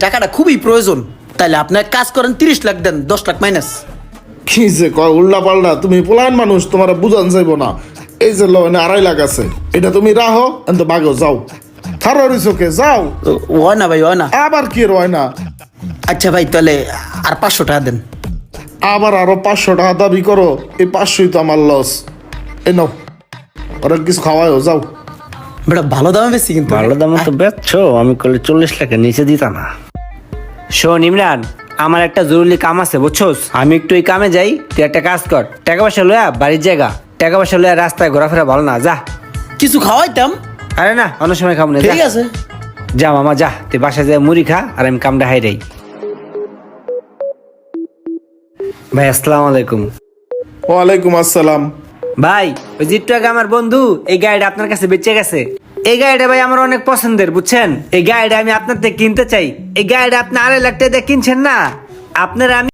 টাকাটা খুবই প্রয়োজন, তাইলে আপনি এক কাজ করেন 30 লাখ দেন, 10 লাখ মাইনাস। কি যে কয় উল্টা পাল্টা, তুমি পোলান মানুষ, তোমার বুঝান যাইবো না। এই যে লোনে 2.5 লাখ আছে, এটা তুমি রাখো, তো বাগো যাও। খারাপ চোখে যাও। হয় না ভাই, হয় না। আবার কি হয় না? আচ্ছা ভাই, তাহলে আর 500 টাকা দেন। আবার আরো 500 টাকা দাবি করো, এই 500ই তো আমার লস। এই নাও, ওরা কিছু খাওয়ায়ও যাও। বেটা ভালো দামে বেশি কিন্তু। ভালো দামে তো বেচছো, আমি করলে 40 লাখের নিচে দিতা না। শোন ইমরান, আমার একটা জরুরি কাম আছে বুঝছোস, আমি একটু এই কামে যাই, তুই একটা কাজ কর, টাকা পয়সা লয়া বাড়ির জায়গা, টাকা পয়সা লয়া রাস্তায় ঘোরাফেরা ভালো না, যা। কিছু খাওয়াইতাম। আরে না, অন্য সময় খাবো না, ঠিক যা। আছে। যা মামা যা, তুই বাসায় যায় মুড়ি খা, আর আমি কামটা হাইরাই। ভাই আসসালামু আলাইকুম। ওয়ালাইকুম আসসালাম। ভাই ওই যে একটু আগে আমার বন্ধু এই গাড়িটা আপনার কাছে বেঁচে গেছে, এই গাড়িটা ভাই আমার অনেক পছন্দের বুঝছেন, এই গাড়িটা আমি আপনার থেকে কিনতে চাই। এই গাড়িটা আপনি 2.5 লাখ টাকা দিয়ে কিনছেন না, আপনারা আমি